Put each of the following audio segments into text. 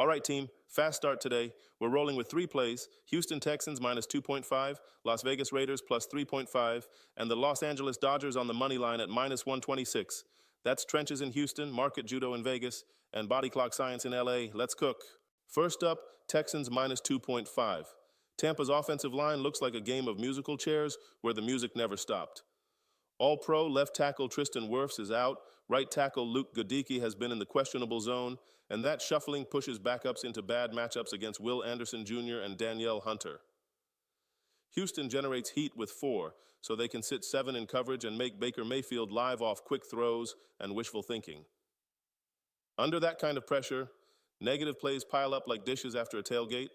All right, team, fast start today. We're rolling with 3 plays: Houston Texans minus 2.5, Las Vegas Raiders plus 3.5, and the Los Angeles Dodgers on the money line at minus 126. That's trenches in Houston, market judo in Vegas, and body clock science in LA. Let's cook. First up, Texans minus 2.5. Tampa's offensive line looks like a game of musical chairs where the music never stopped. All-Pro left tackle Tristan Wirfs is out, right tackle Luke Goedeke has been in the questionable zone, and that shuffling pushes backups into bad matchups against Will Anderson Jr. and Danielle Hunter. Houston generates heat with 4, so they can sit 7 in coverage and make Baker Mayfield live off quick throws and wishful thinking. Under that kind of pressure, negative plays pile up like dishes after a tailgate,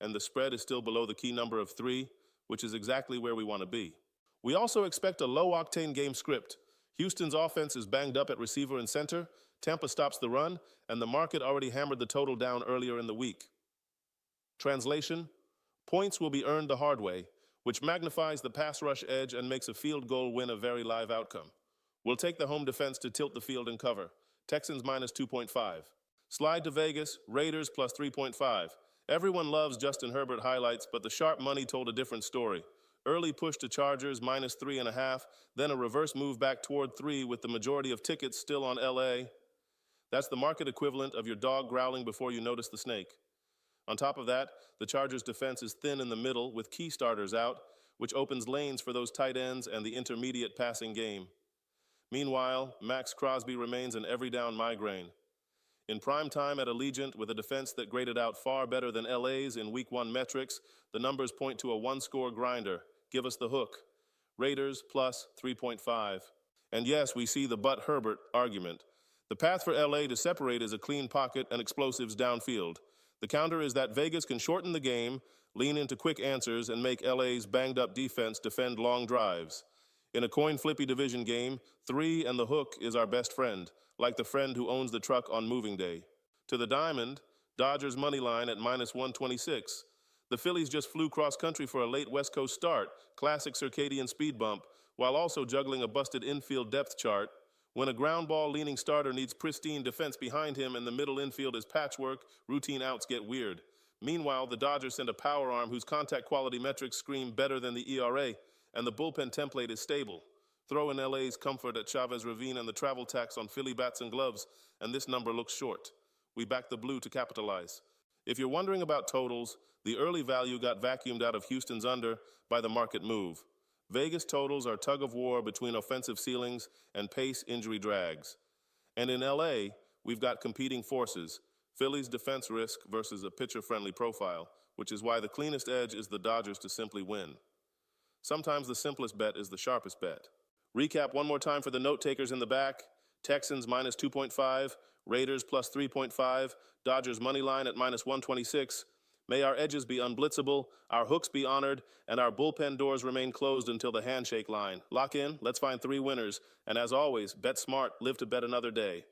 and the spread is still below the key number of 3, which is exactly where we want to be. We also expect a low-octane game script. Houston's offense is banged up at receiver and center, Tampa stops the run, and the market already hammered the total down earlier in the week. Translation: points will be earned the hard way, which magnifies the pass rush edge and makes a field goal win a very live outcome. We'll take the home defense to tilt the field and cover. Texans minus 2.5. Slide to Vegas, Raiders plus 3.5. Everyone loves Justin Herbert highlights, but the sharp money told a different story. Early push to Chargers, minus 3.5, then a reverse move back toward 3 with the majority of tickets still on LA. That's the market equivalent of your dog growling before you notice the snake. On top of that, the Chargers' defense is thin in the middle with key starters out, which opens lanes for those tight ends and the intermediate passing game. Meanwhile, Max Crosby remains an every-down migraine. In prime time at Allegiant, with a defense that graded out far better than LA's in Week 1 metrics, the numbers point to a one-score grinder. Give us the hook. Raiders plus 3.5. And yes, we see the but Herbert argument. The path for LA to separate is a clean pocket and explosives downfield. The counter is that Vegas can shorten the game, lean into quick answers, and make LA's banged-up defense defend long drives. In a coin-flippy division game, 3 and the hook is our best friend, like the friend who owns the truck on moving day. To the diamond, Dodgers money line at minus 126. The Phillies just flew cross-country for a late West Coast start, classic circadian speed bump, while also juggling a busted infield depth chart. When a ground ball-leaning starter needs pristine defense behind him and the middle infield is patchwork, routine outs get weird. Meanwhile, the Dodgers send a power arm whose contact quality metrics scream better than the ERA, and the bullpen template is stable. Throw in LA's comfort at Chavez Ravine and the travel tax on Philly bats and gloves, and this number looks short. We back the blue to capitalize. If you're wondering about totals, the early value got vacuumed out of Houston's under by the market move. Vegas totals are tug-of-war between offensive ceilings and pace injury drags. And in LA, we've got competing forces: Philly's defense risk versus a pitcher-friendly profile, which is why the cleanest edge is the Dodgers to simply win. Sometimes the simplest bet is the sharpest bet. Recap one more time for the note-takers in the back: Texans minus 2.5, Raiders plus 3.5, Dodgers money line at minus 126. May our edges be unblitzable, our hooks be honored, and our bullpen doors remain closed until the handshake line. Lock in, let's find 3 winners, and as always, bet smart, live to bet another day.